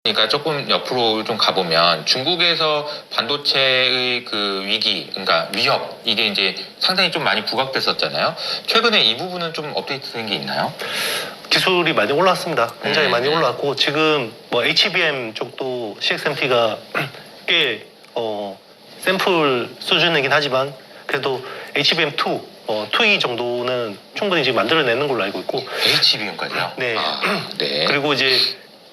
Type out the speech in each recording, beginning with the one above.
그러니까 조금 옆으로 좀 가보면 중국에서 반도체의 그 위기, 그러니까 위협, 이게 이제 상당히 좀 많이 부각됐었잖아요. 최근에 이 부분은 좀 업데이트된 게 있나요? 기술이 많이 올라왔습니다. 굉장히 많이 올라왔고 지금 뭐 HBM 쪽도 CXMT가 꽤 샘플 수준이긴 하지만 그래도 HBM2, 2E 정도는 충분히 지금 만들어내는 걸로 알고 있고 HBM까지요? 네. 네. 그리고 이제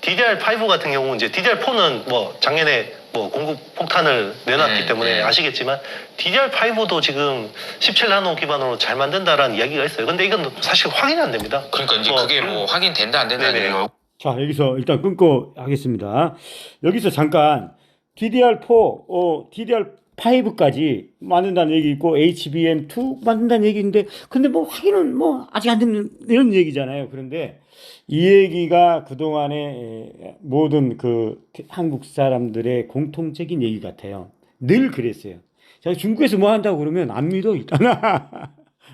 DDR5 같은 경우 이제 DDR4는 뭐 작년에 뭐 공급 폭탄을 내놨기 때문에 아시겠지만 DDR5도 지금 17나노 기반으로 잘 만든다라는 이야기가 있어요. 근데 이건 사실 확인이 안 됩니다. 그러니까 이제 그게 뭐 확인된다 안 된다는 네네. 얘기예요. 자, 여기서 일단 끊고 하겠습니다. 여기서 잠깐 DDR4, DDR5까지 만든다는 얘기 있고 HBM2 만든다는 얘기인데 근데 뭐 확인은 뭐 아직 안 되는 이런 얘기잖아요. 그런데 이 얘기가 그동안의 모든 그 한국 사람들의 공통적인 얘기 같아요. 늘 그랬어요. 자, 중국에서 뭐 한다고 그러면 안 믿어 일단.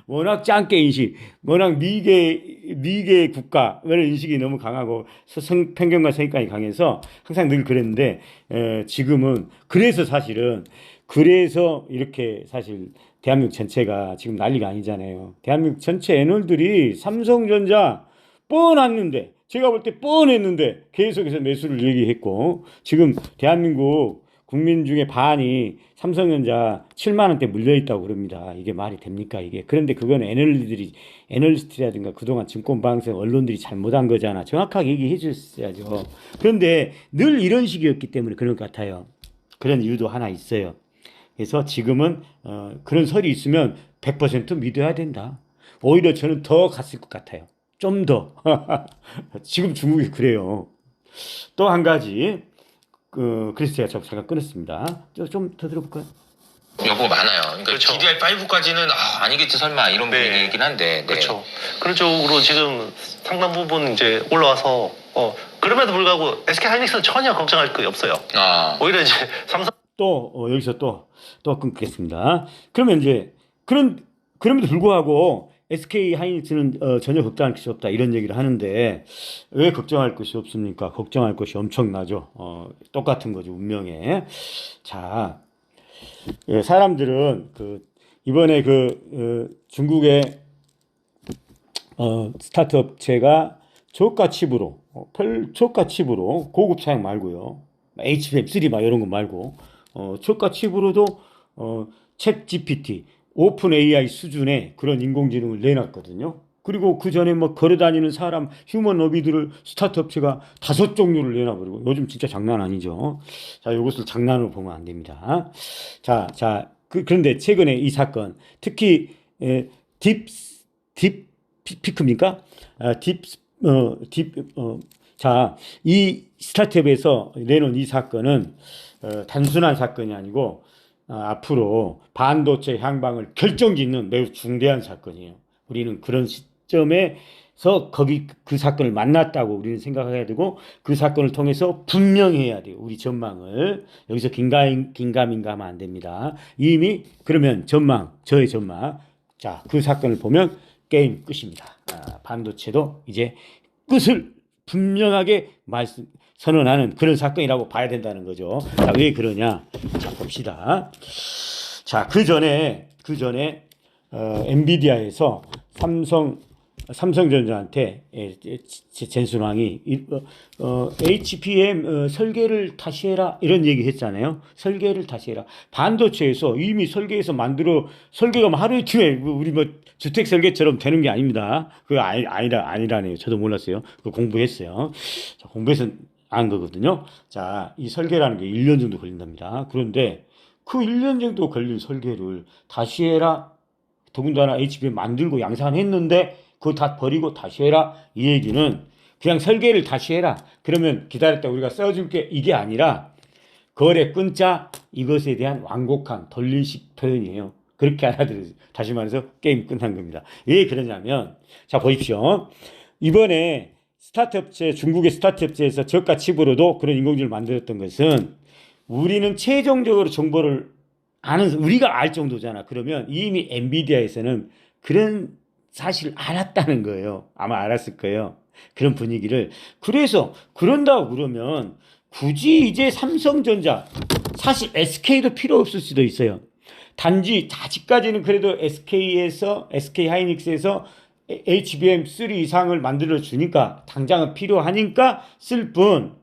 워낙 짱깨 인식, 워낙 미개 국가 이런 인식이 너무 강하고 편견과 선입관이 강해서 항상 늘 그랬는데 지금은 그래서 사실은 그래서 이렇게 사실 대한민국 전체가 지금 난리가 아니잖아요. 대한민국 전체 애널들이 삼성전자 뻔했는데 제가 볼 때 뻔했는데 계속해서 매수를 얘기했고 지금 대한민국 국민 중에 반이 삼성전자 7만 원대 물려 있다고 그럽니다. 이게 말이 됩니까 이게? 그런데 그건 애널리스트라든가 그동안 증권 방송 언론들이 잘못한 거잖아. 정확하게 얘기해 줬어야죠. 그런데 늘 이런 식이었기 때문에 그런 것 같아요. 그런 이유도 하나 있어요. 그래서 지금은 그런 설이 있으면 100% 믿어야 된다. 오히려 저는 더 갔을 것 같아요. 좀 더. 지금 중국이 그래요. 또 한 가지. 그래서 제가 잠깐 끊었습니다. 좀 더 들어볼까요? 여부 많아요. 그러니까 그렇죠. DDR5까지는 아니겠지 설마 이런 분위기이긴 한데. 네. 그렇죠. 그런 쪽으로 지금 상당 부분 이제 올라와서 그럼에도 불구하고 SK 하이닉스는 전혀 걱정할 거 없어요. 오히려 이제 삼성 또 여기서 또 끊겠습니다. 그러면 이제 그럼에도 불구하고 SK 하이닉스는 전혀 걱정할 것이 없다 이런 얘기를 하는데 왜 걱정할 것이 없습니까? 걱정할 것이 엄청나죠. 똑같은 거죠 운명에. 자, 사람들은 이번에 중국의 스타트 업체가 저가 칩으로 저가 칩으로 고급 차량 말고요. HBM3 막 이런 거 말고 저가 칩으로도 챗 GPT 오픈 AI 수준의 그런 인공지능을 내놨거든요. 그리고 그 전에 뭐 걸어다니는 사람 휴먼 러비들을 스타트 업체가 5종류를 내놔버리고 요즘 진짜 장난 아니죠. 자, 이것을 장난으로 보면 안 됩니다. 자, 그런데 최근에 이 사건 특히 딥피크입니까? 자, 이 스타트업에서 내놓은 이 사건은 단순한 사건이 아니고 앞으로 반도체 향방을 결정짓는 매우 중대한 사건이에요. 우리는 그런 시점에서 그 사건을 만났다고 우리는 생각해야 되고 그 사건을 통해서 분명해야 돼요. 우리 전망을. 여기서 긴가민가하면 안 됩니다. 이미 그러면 저의 전망. 자, 그 사건을 보면 게임 끝입니다. 반도체도 이제 끝을 분명하게 선언하는 그런 사건이라고 봐야 된다는 거죠. 자, 왜 그러냐? 자, 봅시다. 자, 그 전에 엔비디아에서 삼성전자한테 젠슨왕이 HBM 설계를 다시 해라 이런 얘기 했잖아요. 설계를 다시 해라. 반도체에서 이미 설계가 하루 이틀에 우리 뭐 주택 설계처럼 되는 게 아닙니다. 그거 아니라네요. 저도 몰랐어요. 그거 공부했어요. 자, 공부해서 안 거거든요. 자, 이 설계라는 게 1년 정도 걸린답니다. 그런데 그 1년 정도 걸린 설계를 다시 해라. 더군다나 HBM 만들고 양산했는데 그거 다 버리고 다시 해라. 이 얘기는 그냥 설계를 다시 해라. 그러면 기다렸다 우리가 써줄게. 이게 아니라 거래 끊자. 이것에 대한 완곡한 돌림식 표현이에요. 그렇게 알아들으세요. 다시 말해서 게임 끝난 겁니다. 왜 그러냐면 자 보십시오. 이번에 중국의 스타트업체에서 저가 칩으로도 그런 인공지능을 만들었던 것은 우리는 최종적으로 정보를 우리가 알 정도잖아. 그러면 이미 엔비디아에서는 그런 사실을 알았다는 거예요. 아마 알았을 거예요. 그런 분위기를. 그래서 그런다고 그러면 굳이 이제 삼성전자, 사실 SK도 필요 없을 수도 있어요. 단지 아직까지는 그래도 SK 하이닉스에서 HBM3 이상을 만들어 주니까 당장은 필요하니까 쓸 뿐,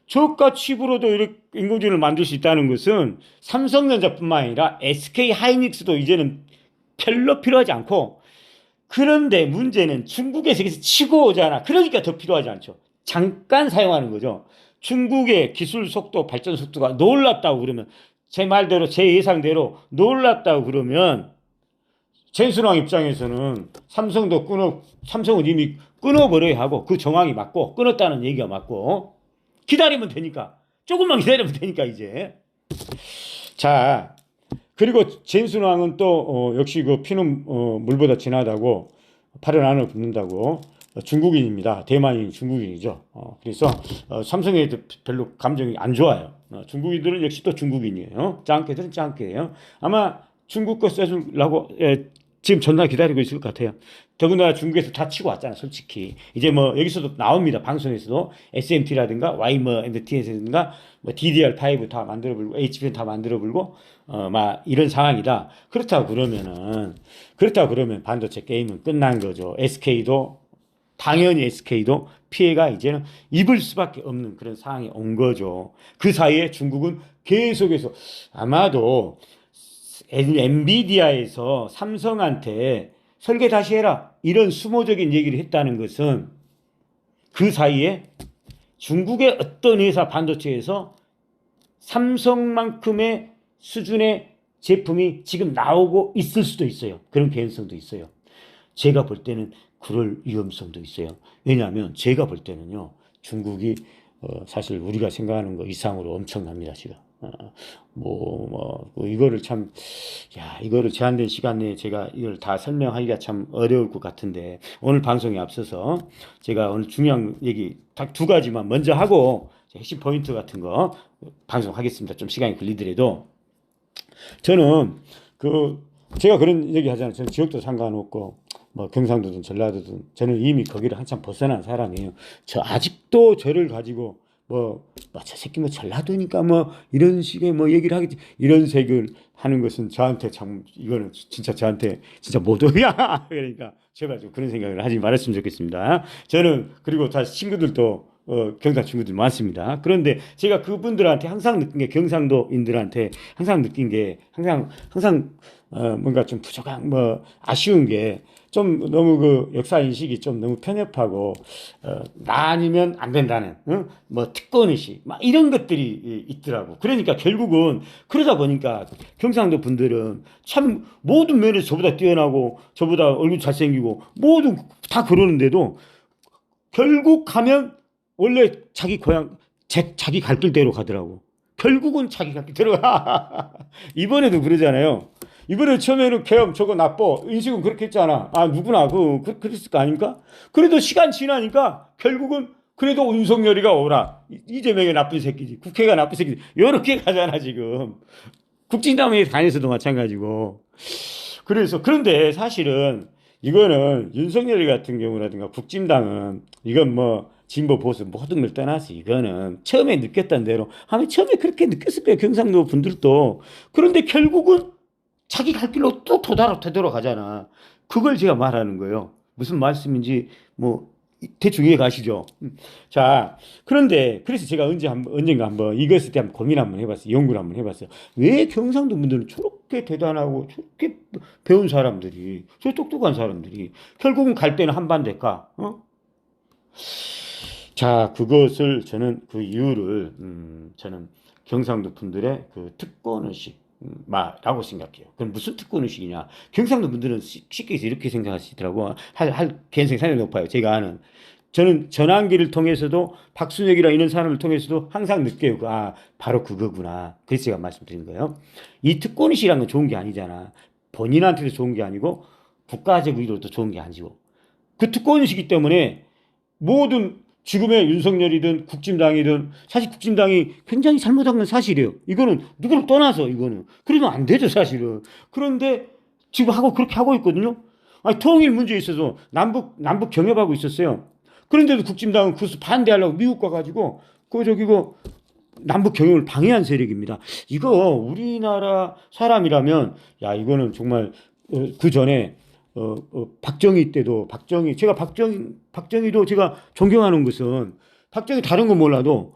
저가 칩으로도 이렇게 인공지능을 만들 수 있다는 것은 삼성전자뿐만 아니라 SK 하이닉스도 이제는 별로 필요하지 않고, 그런데 문제는 중국에서 치고 오잖아. 그러니까 더 필요하지 않죠. 잠깐 사용하는 거죠. 중국의 기술 속도, 발전 속도가 놀랍다고 그러면, 제 말대로, 제 예상대로 놀랍다고 그러면, 젠슨왕 입장에서는 삼성은 이미 끊어버려야 하고, 그 정황이 맞고, 끊었다는 얘기가 맞고, 기다리면 되니까. 조금만 기다리면 되니까, 이제. 자, 그리고 젠슨왕은 또, 역시 그 피는, 물보다 진하다고, 팔은 안을 굽는다고, 중국인입니다. 대만인 중국인이죠. 그래서, 삼성에 별로 감정이 안 좋아요. 중국인들은 역시 또 중국인이에요. 짱깨들은 짱깨예요. 아마 중국 거 써주려고, 지금 전화 기다리고 있을 것 같아요. 더군다나 중국에서 다 치고 왔잖아, 솔직히. 이제 뭐 여기서도 나옵니다. 방송에서도 SMT라든가 YMTS라든가 뭐 DDR5 다 만들어 불고 HBM 다 만들어 불고 막 이런 상황이다. 그렇다고 그러면 반도체 게임은 끝난 거죠. 당연히 SK도 피해가 이제는 입을 수밖에 없는 그런 상황이 온 거죠. 그 사이에 중국은 계속해서 아마도 엔비디아에서 삼성한테 설계 다시 해라, 이런 수모적인 얘기를 했다는 것은 그 사이에 중국의 어떤 회사 반도체에서 삼성만큼의 수준의 제품이 지금 나오고 있을 수도 있어요. 그런 개연성도 있어요. 제가 볼 때는 그럴 위험성도 있어요. 왜냐하면 제가 볼 때는요, 중국이 사실 우리가 생각하는 거 이상으로 엄청납니다, 지금. 이거를 참, 이거를 제한된 시간 내에 제가 이걸 다 설명하기가 참 어려울 것 같은데, 오늘 방송에 앞서서 제가 오늘 중요한 얘기 딱 두 가지만 먼저 하고, 핵심 포인트 같은 거 방송하겠습니다. 좀 시간이 걸리더라도. 저는 제가 그런 얘기 하잖아요. 저는 지역도 상관없고, 뭐 경상도든 전라도든 저는 이미 거기를 한참 벗어난 사람이에요. 저 아직도 저를 가지고 저 새끼 전라도니까 이런 식의 얘기를 하겠지, 이런 색을 하는 것은 저한테 참, 이거는 진짜 저한테 진짜 모독이야. 그러니까 제발 좀 그런 생각을 하지 말았으면 좋겠습니다. 저는 그리고 다 친구들도 경상 친구들 많습니다. 그런데 제가 그분들한테 항상 느낀 게, 경상도인들한테 항상 느낀 게, 항상 뭔가 좀 부족한, 아쉬운 게, 좀 너무 그 역사 인식이 좀 너무 편협하고, 나 아니면 안 된다는, 특권 의식, 막 이런 것들이 있더라고. 그러니까 결국은, 그러다 보니까 경상도 분들은 참 모든 면에서 저보다 뛰어나고, 저보다 얼굴 잘생기고, 모두 다 그러는데도 결국 가면 원래 자기 고향, 자기 갈 길대로 가더라고. 결국은 자기 갈 길대로 가. 이번에도 그러잖아요. 이번에 처음에는 개엄 저거 나빠, 인식은 그렇게 했잖아. 누구나 그랬을 거 아닙니까? 그래도 시간 지나니까 결국은 그래도 윤석열이가 오라, 이재명이 나쁜 새끼지, 국회가 나쁜 새끼지, 이렇게 가잖아 지금. 국진당에 다녀서도 마찬가지고. 그런데 사실은 이거는 윤석열 같은 경우라든가 국진당은, 이건 진보 보수 모든 걸 떠나서 이거는 처음에 느꼈던 대로 처음에 그렇게 느꼈을 거예요, 경상도 분들도. 그런데 결국은 자기 갈 길로 또 되돌아가잖아. 그걸 제가 말하는 거예요. 무슨 말씀인지 대충 이해 가시죠? 자, 그래서 제가 언젠가 한번 이것에 대한 고민 한번 해봤어요. 연구를 한번 해봤어요. 왜 경상도 분들은 저렇게 대단하고 저렇게 배운 사람들이, 저 똑똑한 사람들이 결국은 갈 때는 한반대일까? 자, 그것을 저는 그 이유를 저는 경상도 분들의 그 특권의식 라고 생각해요. 그럼 무슨 특권의식이냐? 경상도 분들은 쉽게 해서 이렇게 생각하시더라고. 할 개인성이 상당히 높아요. 제가 아는. 저는 전환기를 통해서도, 박순혁이나 이런 사람을 통해서도 항상 느껴요. 바로 그거구나. 그래서 제가 말씀드린 거예요. 이 특권의식이라는 건 좋은 게 아니잖아. 본인한테도 좋은 게 아니고 국가적 의도도 좋은 게 아니고. 그 특권의식이기 때문에 모든 지금의 윤석열이든 국진당이든, 사실 국진당이 굉장히 잘못한 건 사실이에요. 이거는 누구를 떠나서 이거는 그러면 안 되죠, 사실은. 그런데 지금 그렇게 하고 있거든요. 통일 문제에 있어서 남북 경협하고 있었어요. 그런데도 국진당은 그것을 반대하려고 미국 가가지고 그 남북 경영을 방해한 세력입니다. 이거 우리나라 사람이라면 야 이거는 정말 그 전에 박정희 때도 제가 박정희도 제가 존경하는 것은 박정희 다른 건 몰라도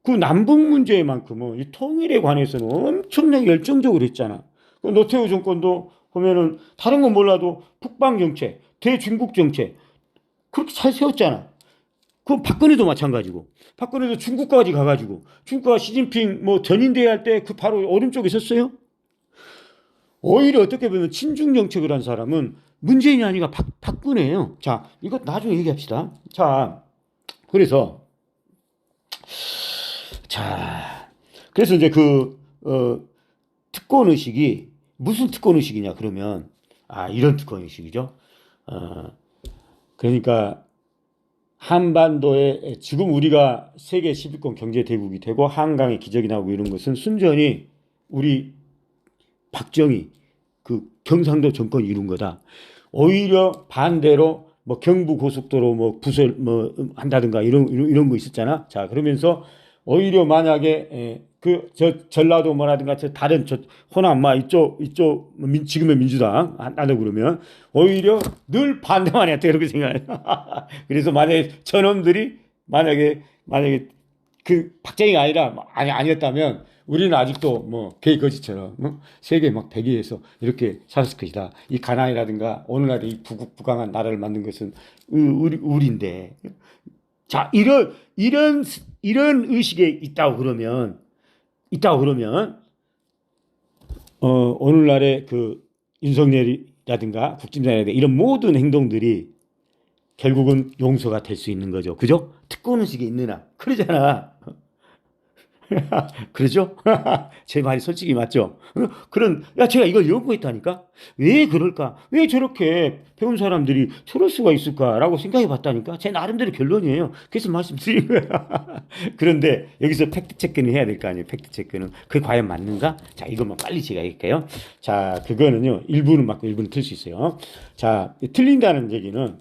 그 남북 문제만큼은 이 통일에 관해서는 엄청나게 열정적으로 했잖아. 그 노태우 정권도 보면은 다른 건 몰라도 북방 정책, 대중국 정책 그렇게 잘 세웠잖아. 그 박근혜도 마찬가지고 박근혜도 중국까지 가가지고 중국과 시진핑 뭐 전인대회 할 때 그 바로 오른쪽에 섰어요. 오히려 어떻게 보면 친중 정책을 한 사람은 문재인이 아니라 박근혜예요. 자, 이거 나중에 얘기합시다. 자, 그래서 이제 특권 의식이 무슨 특권 의식이냐 그러면 이런 특권 의식이죠. 그러니까 한반도에 지금 우리가 세계 10위권 경제 대국이 되고 한강의 기적이 나오고 이런 것은 순전히 우리 박정희 그 경상도 정권이 이룬 거다. 오히려 반대로 뭐 경부 고속도로 뭐 부설 뭐 한다든가 이런 거 있었잖아. 자, 그러면서 오히려 만약에 전라도 뭐라든가 다른 호남 이쪽 지금의 민주당 한다고 그러면 오히려 늘 반대만 했다 이렇게 생각해요. 그래서 만약에 저놈들이 만약에 그 박정희가 아니었다면 우리는 아직도 뭐 개거지처럼 세계 막 100위에서 이렇게 살았을 것이다. 이 가나안이라든가 오늘날의 이 부강한 나라를 만든 것은 우리인데. 자, 이런 의식에 있다고 그러면 오늘날의 그 윤석열이라든가 국진당이라든가 이런 모든 행동들이 결국은 용서가 될 수 있는 거죠. 그죠? 특권 의식이 있느냐? 그러잖아. 그러죠? 제 말이 솔직히 맞죠? 제가 이걸 연구했다니까? 왜 그럴까? 왜 저렇게 배운 사람들이 저럴 수가 있을까라고 생각해 봤다니까? 제 나름대로 결론이에요. 그래서 말씀드린 거야. 그런데 여기서 팩트체크는 해야 될 거 아니에요? 팩트체크는. 그게 과연 맞는가? 자, 이것만 빨리 제가 얘기할게요. 자, 그거는요, 일부는 맞고 일부는 틀 수 있어요. 자, 틀린다는 얘기는,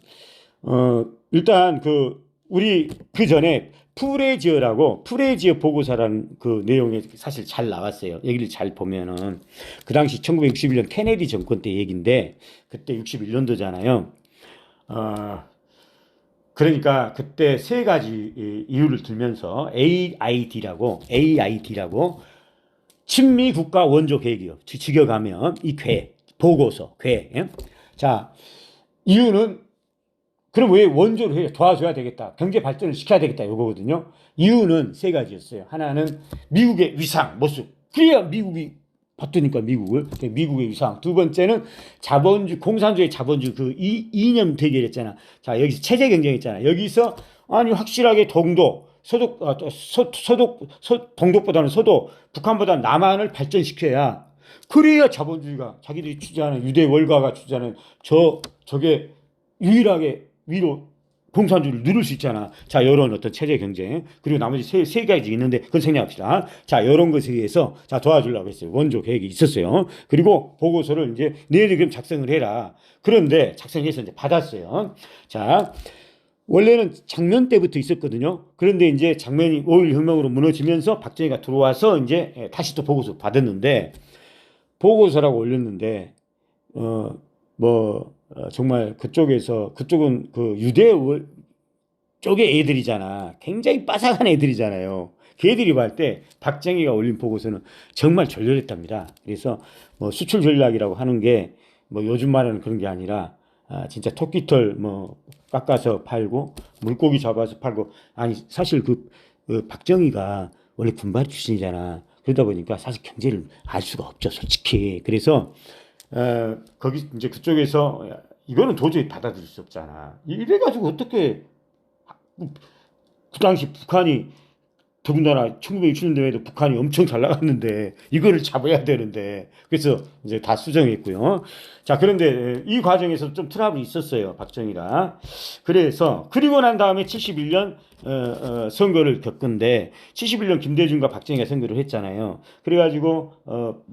일단 우리 그 전에 프레지어 보고서라는 그 내용이 사실 잘 나왔어요. 여기를 잘 보면은 그 당시 1961년 케네디 정권 때 얘기인데 그때 61년도잖아요. 그러니까 그때 세 가지 이유를 들면서 AID라고 친미 국가 원조 계획이요. 직역하면 이 보고서. 자, 이유는 그럼 왜 원조를 해요? 도와줘야 되겠다. 경제 발전을 시켜야 되겠다. 이거거든요. 이유는 세 가지였어요. 하나는 미국의 위상, 모습. 그래야 미국이 받으니까 미국의 위상. 두 번째는 공산주의 자본주의 그 이념 대결했잖아. 자, 여기서 체제 경쟁했잖아. 여기서 확실하게 동독보다는 서독, 북한보다는 남한을 발전시켜야 그래야 자본주의가 자기들이 주장하는 유대 월가가 주장하는 저게 유일하게 위로 공산주의를 누릴 수 있잖아. 자, 이런 어떤 체제 경쟁. 그리고 나머지 세 가지 있는데, 그건 생략합시다. 자, 이런 것에 의해서, 도와주려고 했어요. 원조 계획이 있었어요. 그리고 보고서를 이제, 너희들 그럼 작성을 해라. 그런데 작성해서 이제 받았어요. 자, 원래는 작년 때부터 있었거든요. 그런데 이제 작년이 5.16 혁명으로 무너지면서 박정희가 들어와서 이제 다시 또 보고서 받았는데, 보고서라고 올렸는데, 정말 그쪽은 그 유대 쪽의 애들이잖아. 굉장히 빠삭한 애들이잖아요. 걔들이 볼 때 박정희가 올린 보고서는 정말 절렬했답니다. 그래서 수출 전략이라고 하는 게 요즘 말하는 그런 게 아니라 진짜 토끼털 깎아서 팔고 물고기 잡아서 팔고 사실 박정희가 원래 군발 출신이잖아. 그러다 보니까 사실 경제를 알 수가 없죠, 솔직히. 그래서 거기 이제 그쪽에서 이거는 도저히 받아들일 수 없잖아. 이래가지고 어떻게 그 당시 북한이 더군다나 1960년대에도 북한이 엄청 잘 나갔는데 이거를 잡아야 되는데 그래서 이제 다 수정했고요. 자, 그런데 이 과정에서 좀 트러블이 있었어요, 박정희가. 그리고 난 다음에 71년 선거를 겪은데 71년 김대중과 박정희가 선거를 했잖아요. 그래가지고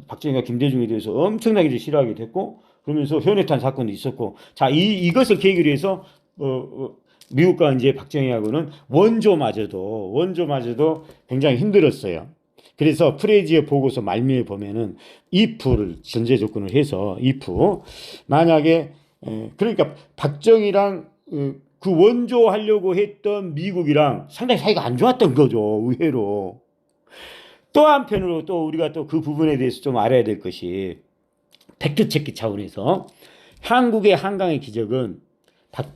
박정희가 김대중에 대해서 엄청나게 이제 싫어하게 됐고 그러면서 현해탄 사건도 있었고 자, 이것을 계기로 해서 미국과 이제 박정희하고는 원조마저도 굉장히 힘들었어요. 그래서 프레지의 보고서 말미에 보면은 if를 전제 조건을 해서 if 만약에 그러니까 박정희랑 그 원조하려고 했던 미국이랑 상당히 사이가 안 좋았던 거죠. 의외로. 또 한편으로 또 우리가 또 그 부분에 대해서 좀 알아야 될 것이 팩트체크 차원에서 한국의 한강의 기적은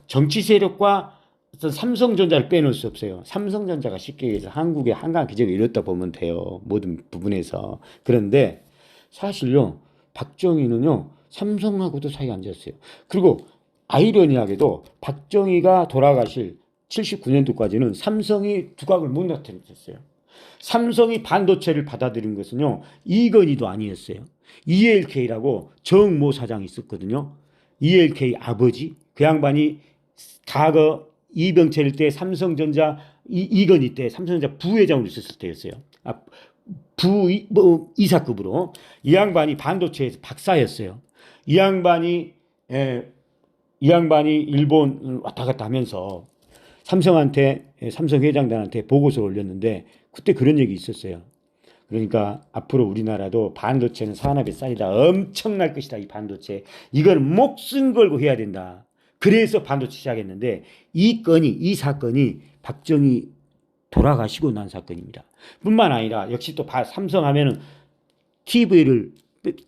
정치 세력과 어떤 삼성전자를 빼놓을 수 없어요. 삼성전자가 쉽게 얘기해서 한국의 한강 기적을 이뤘다 보면 돼요. 모든 부분에서. 그런데 사실요, 박정희는요, 삼성하고도 사이가 안 좋았어요. 그리고 아이러니하게도 박정희가 돌아가실 79년도까지는 삼성이 두각을 못 나타냈었어요. 삼성이 반도체를 받아들인 것은요, 이건희도 아니었어요. ELK라고 정모 사장이 있었거든요. ELK 아버지, 그 양반이 과거 이병철 때 삼성전자 이건희 때 삼성전자 부회장으로 있었을 때였어요. 이사급으로 이 양반이 반도체에서 박사였어요. 이 양반이 일본 왔다 갔다 하면서 삼성한테 삼성 회장단한테 보고서를 올렸는데 그때 그런 얘기 있었어요. 그러니까 앞으로 우리나라도 반도체는 산업의 쌀이다. 엄청날 것이다. 이 반도체. 이걸 목숨 걸고 해야 된다. 그래서 반도체 시작했는데 이 사건이 박정희 돌아가시고 난 사건입니다. 뿐만 아니라 역시 또 삼성 하면은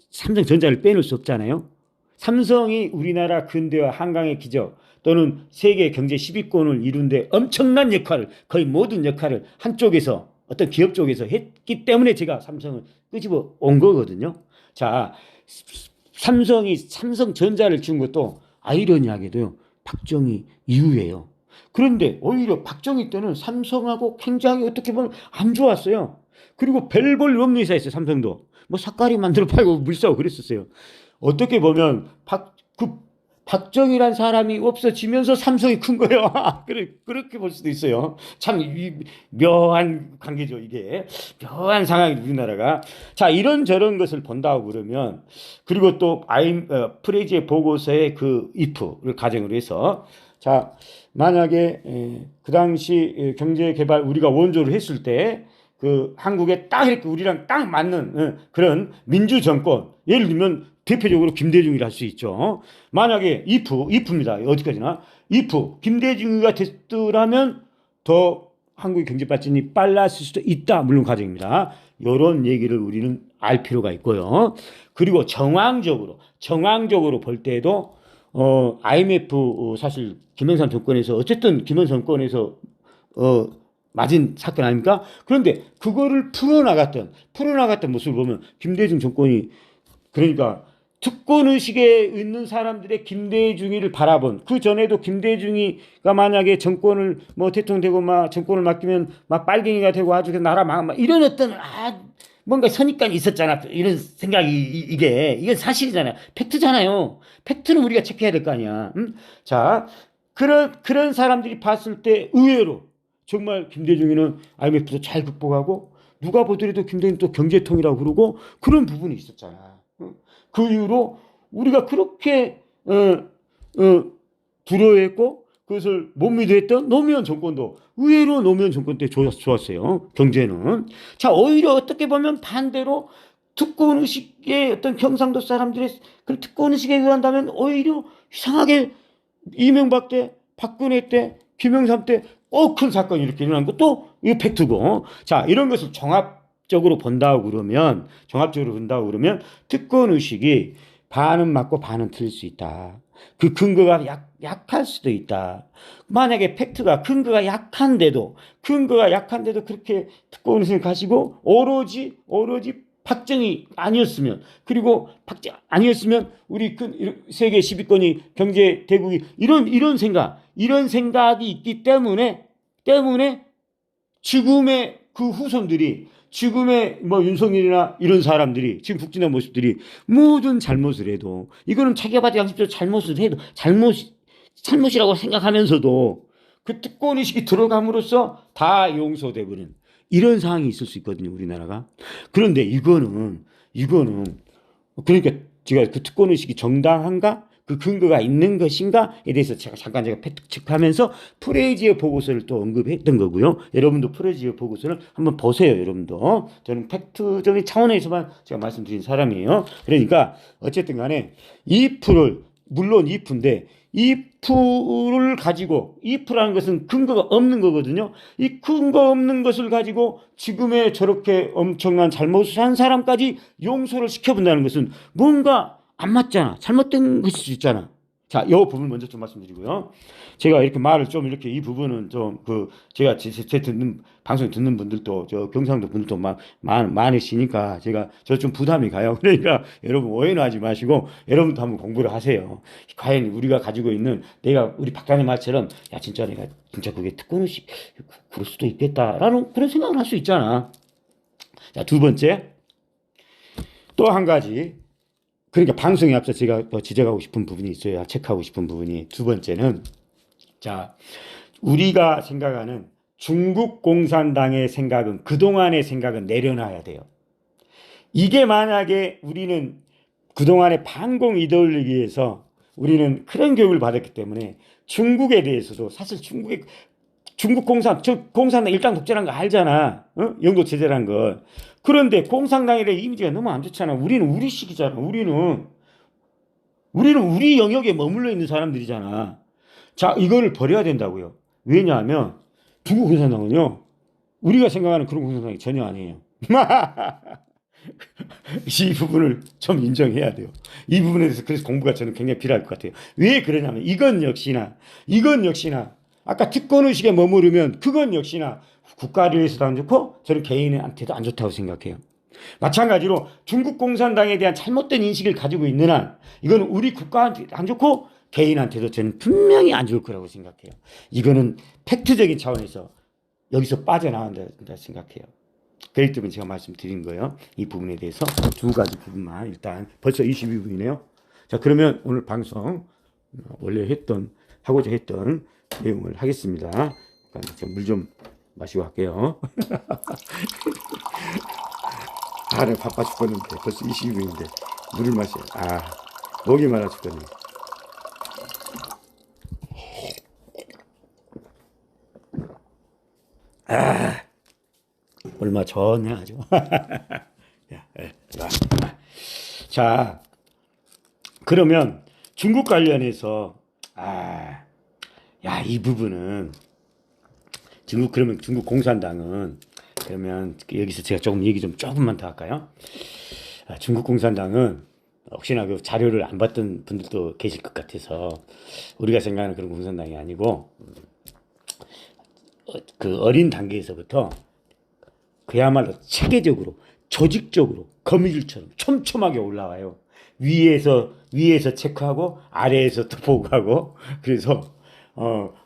삼성전자를 빼놓을 수 없잖아요. 삼성이 우리나라 근대화 한강의 기적 또는 세계 경제 10위권을 이룬 데 엄청난 역할을 거의 모든 역할을 한쪽에서 어떤 기업 쪽에서 했기 때문에 제가 삼성을 끄집어 온 거거든요. 자, 삼성전자를 준 것도 아이러니하게도요, 박정희 이후예요. 그런데 오히려 박정희 때는 삼성하고 굉장히 어떻게 보면 안 좋았어요. 그리고 별볼 없는 회사였어요, 삼성도. 뭐 삿가리 만들어 팔고 물싸고 그랬었어요. 어떻게 보면 박정희란 사람이 없어지면서 삼성이 큰 거예요. 그렇게 볼 수도 있어요. 참 묘한 관계죠, 이게. 묘한 상황이 우리나라가. 자, 이런저런 것을 본다고 그러면, 그리고 또 프레지의 보고서의 그 if를 가정으로 해서, 자, 만약에 그 당시 경제개발 우리가 원조를 했을 때 그 한국에 딱 이렇게 우리랑 딱 맞는 그런 민주정권, 예를 들면 대표적으로 김대중이라 할 수 있죠. 만약에 if입니다. 어디까지나 if 김대중이가 됐더라면 더 한국의 경제 발전이 빨랐을 수도 있다. 물론 가정입니다. 이런 얘기를 우리는 알 필요가 있고요. 그리고 정황적으로 볼 때도 IMF 사실 김영삼 정권에서 어쨌든 김영삼 정권에서 맞은 사건 아닙니까? 그런데 그거를 풀어나갔던 모습을 보면 김대중 정권이 그러니까 특권의식에 있는 사람들의 김대중이를 바라본 그 전에도 김대중이가 만약에 정권을 뭐 대통령 되고 막 정권을 맡기면 막 빨갱이가 되고 아주 나라 막 이런 어떤 뭔가 선입관이 있었잖아. 이런 생각이 이건 사실이잖아요. 팩트잖아요. 팩트는 우리가 체크해야 될 거 아니야. 자, 그런 사람들이 봤을 때 의외로 정말 김대중이는 IMF도 잘 극복하고 누가 보더라도 김대중 또 경제통이라고 그러고 그런 부분이 있었잖아. 그 이후로 우리가 그렇게 두려워했고 그것을 못 믿어했던 노무현 정권도 의외로 노무현 정권 때 좋았어요. 경제는. 자, 오히려 어떻게 보면 반대로 특권의식의 어떤 경상도 사람들의 그 특권의식에 의한다면 오히려 이상하게 이명박 때, 박근혜 때, 김영삼 때 꼭 큰 사건이 이렇게 일어난 것도 이거 팩트고. 자, 이런 것을 종합적으로 본다고 그러면 특권의식이 반은 맞고 반은 틀릴 수 있다. 그 근거가 약할 수도 있다. 만약에 팩트가 근거가 약한데도 그렇게 특권의식을 가지고 오로지 박정희 아니었으면 그리고 아니었으면 우리 세계 10위권이 경제 대국이 이런 생각이 있기 때문에 지금의 그 후손들이 지금의 뭐 윤석열이나 이런 사람들이 지금 북진한 모습들이 모든 잘못을 해도 이거는 자기가 봐도 양심적으로 잘못을 해도 잘못이라고 생각하면서도 그 특권의식이 들어감으로써 다 용서되버리는 이런 상황이 있을 수 있거든요, 우리나라가. 그런데 이거는 그러니까 제가 그 특권의식이 정당한가? 그 근거가 있는 것인가에 대해서 제가 팩트 체크하면서 프레이지어 보고서를 또 언급했던 거고요. 여러분도 프레이지어 보고서를 한번 보세요, 여러분도. 저는 팩트적인 차원에서만 제가 말씀드린 사람이에요. 그러니까 어쨌든 간에 if를 물론 if인데 if를 가지고 if라는 것은 근거가 없는 거거든요. 이 근거 없는 것을 가지고 지금의 저렇게 엄청난 잘못을 한 사람까지 용서를 시켜본다는 것은 뭔가 안 맞잖아. 잘못된 것일 수 있잖아. 자, 이 부분 먼저 좀 말씀드리고요. 제가 이렇게 말을 좀 이렇게 이 부분은 좀 제가 제 듣는 방송 듣는 분들도 저 경상도 분들도 많으시니까 제가 저 좀 부담이 가요. 그러니까 여러분 오해는 하지 마시고 여러분도 한번 공부를 하세요. 과연 우리가 가지고 있는 내가 우리 박사님 말처럼 야 진짜 내가 진짜 그게 특권의식 그럴 수도 있겠다라는 그런 생각을 할 수 있잖아. 자, 두 번째 또 한 가지. 그러니까 방송에 앞서 제가 또 지적하고 싶은 부분이 있어야 체크하고 싶은 부분이 두 번째는 자 우리가 생각하는 중국 공산당의 생각은 그동안의 생각은 내려놔야 돼요. 이게 만약에 우리는 그동안의 반공 이데올로기에서 우리는 그런 교육을 받았기 때문에 중국에 대해서도 사실 중국 공산당 일당 독재라는 거 알잖아. 어? 영도 체제라는 거. 그런데 공산당에 대한 이미지가 너무 안 좋잖아. 우리는 우리식이잖아. 우리는 우리 영역에 머물러 있는 사람들이잖아. 자, 이거를 버려야 된다고요. 왜냐하면 중국 공산당은요. 우리가 생각하는 그런 공산당이 전혀 아니에요. 이 부분을 좀 인정해야 돼요. 이 부분에 대해서 그래서 공부가 저는 굉장히 필요할 것 같아요. 왜 그러냐면 이건 역시나 아까 특권의식에 머무르면 그건 역시나 국가를 위해서도 안 좋고 저는 개인한테도 안 좋다고 생각해요. 마찬가지로 중국 공산당에 대한 잘못된 인식을 가지고 있는 한 이건 우리 국가한테 안 좋고 개인한테도 저는 분명히 안 좋을 거라고 생각해요. 이거는 팩트적인 차원에서 여기서 빠져나간다 생각해요. 그렇기 때문에 제가 말씀드린 거예요. 이 부분에 대해서 두 가지 부분만 일단 벌써 22분이네요. 자, 그러면 오늘 방송 원래 하고자 했던 내용을 하겠습니다. 물 좀 마시고 할게요. 나 바빠 죽겠는데 벌써 22분인데 물을 마셔요. 목이 말라 죽겠네. 얼마 전에 아주. 자, 그러면 중국 관련해서 이 부분은 그러면 중국 공산당은 그러면 여기서 제가 조금만 더 할까요? 중국 공산당은 혹시나 그 자료를 안 봤던 분들도 계실 것 같아서 우리가 생각하는 그런 공산당이 아니고 그 어린 단계에서부터 그야말로 체계적으로 조직적으로 거미줄처럼 촘촘하게 올라와요. 위에서 체크하고 아래에서 또 보고하고 그래서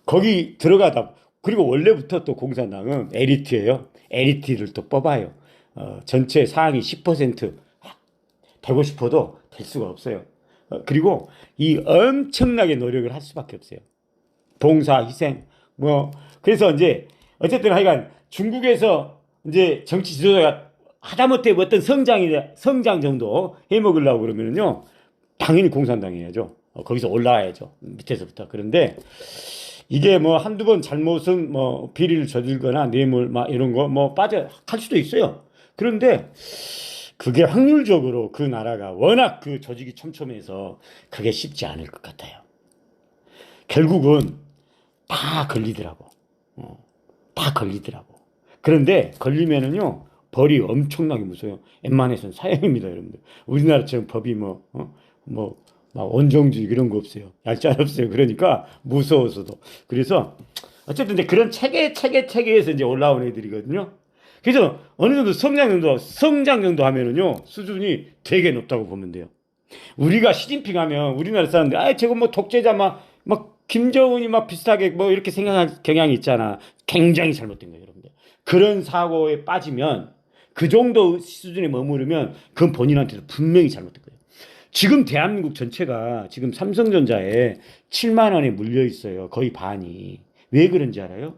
거기 들어가다 그리고 원래부터 또 공산당은 엘리트예요. 엘리트를 또 뽑아요. 전체 상위 10% 되고 싶어도 될 수가 없어요. 그리고 이 엄청나게 노력을 할 수밖에 없어요. 봉사, 희생, 그래서 이제 어쨌든 하여간 중국에서 이제 정치 지도자가 하다못해 어떤 성장 정도 해먹으려고 그러면은요, 당연히 공산당이야죠. 거기서 올라와야죠. 밑에서부터. 그런데 이게 한두 번 잘못은 비리를 저질거나 뇌물 이런 거 할 수도 있어요. 그런데 그게 확률적으로 그 나라가 워낙 그 조직이 촘촘해서 그게 쉽지 않을 것 같아요. 결국은 다 걸리더라고. 다 걸리더라고. 그런데 걸리면은요, 벌이 엄청나게 무서워요. 웬만해서는 사형입니다, 여러분들. 우리나라처럼 법이 원정주의 그런 거 없어요. 얄짤없어요. 그러니까 무서워서도. 그래서 어쨌든 이제 그런 체계에서 이제 올라온 애들이거든요. 그래서 어느 정도 성장 정도 하면은요, 수준이 되게 높다고 보면 돼요. 우리가 시진핑 하면 우리나라 사람들, 저거 독재자 김정은이 비슷하게 이렇게 생각할 경향이 있잖아. 굉장히 잘못된 거예요, 여러분들. 그런 사고에 빠지면 그 정도 수준에 머무르면 그건 본인한테도 분명히 잘못된 거예요. 지금 대한민국 전체가 지금 삼성전자에 7만 원에 물려 있어요. 거의 반이. 왜 그런지 알아요?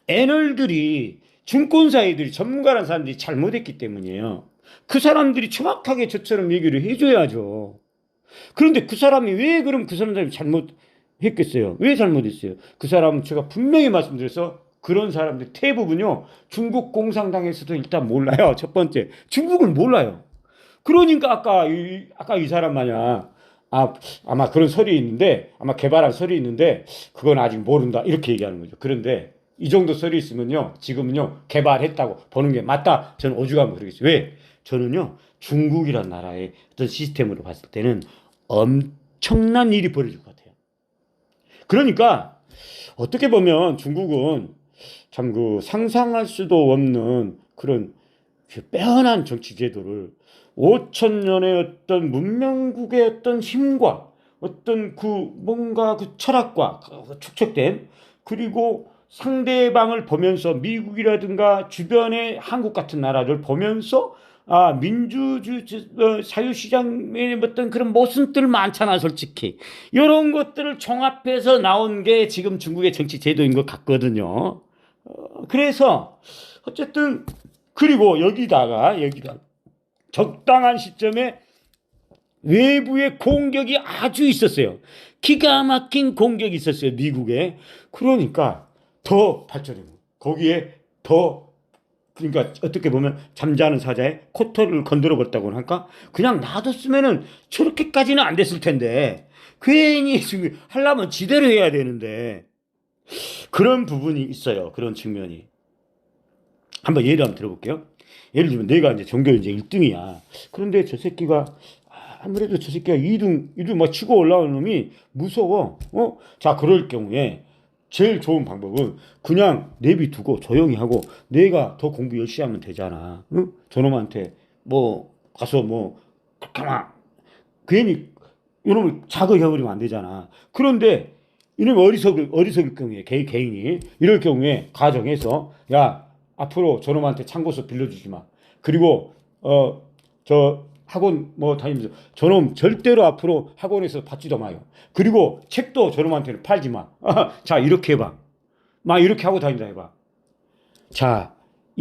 애널들이 증권사애들이 전문가라는 사람들이 잘못했기 때문이에요. 그 사람들이 정확하게 저처럼 얘기를 해줘야죠. 그런데 그 사람이 왜 그럼 그 사람이 잘못했겠어요? 왜 잘못했어요? 그 사람은 제가 분명히 말씀드려서 그런 사람들 대부분요 중국 공산당에서도 일단 몰라요. 첫 번째 중국을 몰라요. 그러니까 아까 이 사람 마냥 아마 그런 설이 있는데 아마 개발한 설이 있는데 그건 아직 모른다 이렇게 얘기하는 거죠. 그런데 이 정도 설이 있으면요 지금은요 개발했다고 보는 게 맞다. 저는 오죽하면 그러겠어요. 왜? 저는요 중국이란 나라의 어떤 시스템으로 봤을 때는 엄청난 일이 벌어질 것 같아요. 그러니까 어떻게 보면 중국은 참 그 상상할 수도 없는 그런 그 빼어난 정치 제도를 5천 년의 어떤 문명국의 어떤 힘과 어떤 그 뭔가 그 철학과 그 축적된 그리고 상대방을 보면서 미국이라든가 주변의 한국 같은 나라를 보면서 자유시장의 어떤 그런 모순들 많잖아, 솔직히. 이런 것들을 종합해서 나온 게 지금 중국의 정치 제도인 것 같거든요. 그래서, 어쨌든, 그리고 여기다가 적당한 시점에 외부의 공격이 아주 있었어요. 기가 막힌 공격이 있었어요, 미국에. 그러니까 더 발전해요. 거기에 더 그러니까 어떻게 보면 잠자는 사자의 코털을 건드려 버렸다고 할까? 그냥 놔뒀으면은 저렇게까지는 안 됐을 텐데 괜히 지금 하려면 지대로 해야 되는데 그런 부분이 있어요. 그런 측면이. 한번 예를 한번 들어볼게요. 예를 들면 내가 이제 전교 이제 1등이야. 그런데 저 새끼가 아무래도 저 새끼가 2등 막 치고 올라오는 놈이 무서워. 자, 그럴 경우에 제일 좋은 방법은 그냥 내비두고 조용히 하고 내가 더 공부 열심히 하면 되잖아. 응? 저놈한테 뭐 가서 뭐 가만 괜히 이놈을 자극해버리면 안 되잖아. 그런데 이놈이 어리석을 경우에 개인이 이럴 경우에 가정에서 야 앞으로 저놈한테 참고서 빌려주지 마. 그리고 저 학원 뭐 다니면서 저놈 절대로 앞으로 학원에서 받지도 마요. 그리고 책도 저놈한테는 팔지 마. 자 이렇게 해봐. 막 이렇게 하고 다닌다 해봐. 자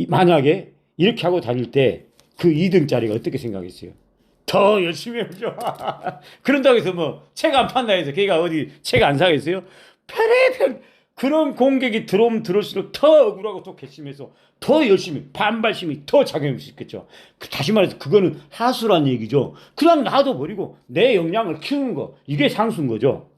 만약에 이렇게 하고 다닐 때 그 2등짜리가 어떻게 생각했어요? 더 열심히 해보죠. 그런다고 해서 뭐 책 안 판다 해서 걔가 어디 책 안 사겠어요? 편해. 그런 공격이 들어오면 들어올수록 더 억울하고 더 괘씸해서 더 열심히 반발심이 더 작용할 수 있겠죠. 다시 말해서 그거는 하수란 얘기죠. 그냥 놔둬버리고 내 역량을 키우는 거 이게 상수인 거죠.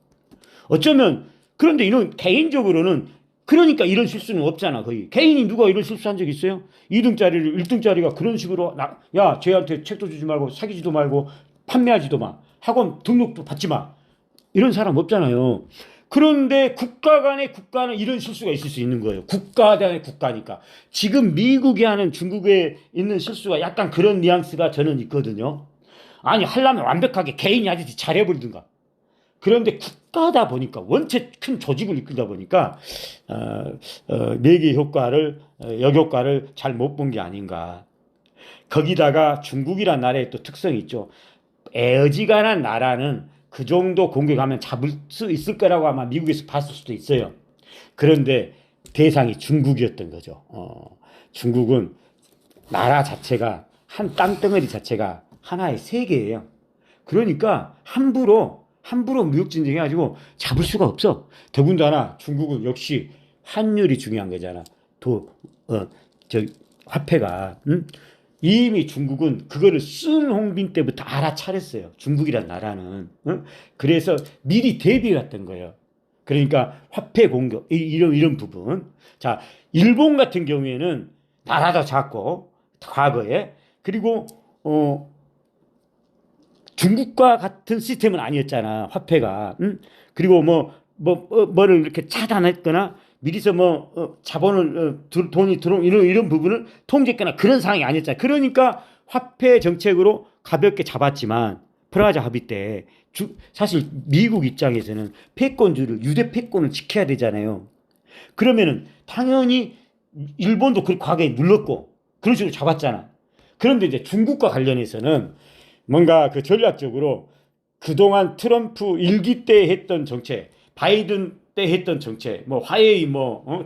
어쩌면 그런데 이런 개인적으로는 그러니까 이런 실수는 없잖아. 거의 개인이 누가 이런 실수한 적 있어요? 2등짜리를 1등짜리가 그런 식으로 야 쟤한테 책도 주지 말고 사귀지도 말고 판매하지도 마 학원 등록도 받지 마 이런 사람 없잖아요. 그런데 국가는 이런 실수가 있을 수 있는 거예요. 국가 간의 국가니까. 지금 미국이 하는 중국에 있는 실수가 약간 그런 뉘앙스가 저는 있거든요. 아니 하려면 완벽하게 개인이 하듯이 잘해버리든가. 그런데 국가다 보니까 원체 큰 조직을 이끌다 보니까 매개 효과를 역효과를 잘 못 본 게 아닌가. 거기다가 중국이란 나라의 또 특성이 있죠. 애어지간한 나라는 그 정도 공격하면 잡을 수 있을 거라고 아마 미국에서 봤을 수도 있어요. 그런데 대상이 중국이었던 거죠. 중국은 나라 자체가 한 땅덩어리 자체가 하나의 세계예요. 그러니까 함부로 무역전쟁 해가지고 잡을 수가 없어. 더군다나 중국은 역시 환율이 중요한 거잖아. 화폐가. 이미 중국은 그거를 순홍빈 때부터 알아차렸어요. 중국이란 나라는. 그래서 미리 대비했던 거예요. 그러니까 화폐 공격 이런 부분. 자, 일본 같은 경우에는 나라도 작고 과거에 그리고 중국과 같은 시스템은 아니었잖아. 화폐가. 그리고 뭐를 이렇게 차단했거나 미리서 자본을 돈이 들어온 이런 부분을 통제했거나 그런 상황이 아니었잖아요. 그러니까 화폐 정책으로 가볍게 잡았지만 프라자 합의 때 사실 미국 입장에서는 패권주의를 유대 패권을 지켜야 되잖아요. 그러면은 당연히 일본도 그 과거에 눌렀고 그런 식으로 잡았잖아. 그런데 이제 중국과 관련해서는 뭔가 그 전략적으로 그동안 트럼프 1기 때 했던 정책, 바이든 때 했던 정책, 화웨이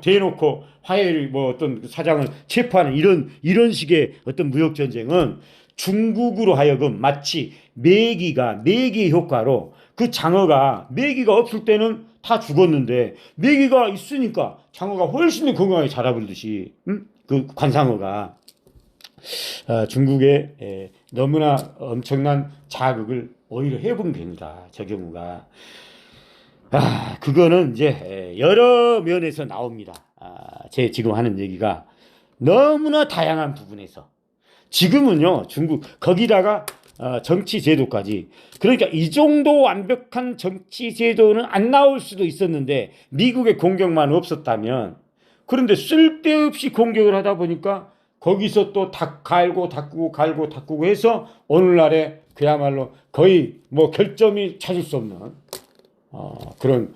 대놓고 화웨이를 어떤 사장을 체포하는 이런 식의 어떤 무역 전쟁은 중국으로 하여금 마치 매기의 효과로 그 장어가 매기가 없을 때는 다 죽었는데 매기가 있으니까 장어가 훨씬 더 건강하게 자라버리듯이 그 관상어가 중국에 너무나 엄청난 자극을 오히려 해본 겁니다. 저 경우가. 그거는 이제 여러 면에서 나옵니다. 제 지금 하는 얘기가 너무나 다양한 부분에서. 지금은요, 중국, 거기다가 정치 제도까지. 그러니까 이 정도 완벽한 정치 제도는 안 나올 수도 있었는데, 미국의 공격만 없었다면, 그런데 쓸데없이 공격을 하다 보니까, 거기서 또 갈고 닦고 해서, 오늘날에 그야말로 거의 뭐 결점이 찾을 수 없는, 그런,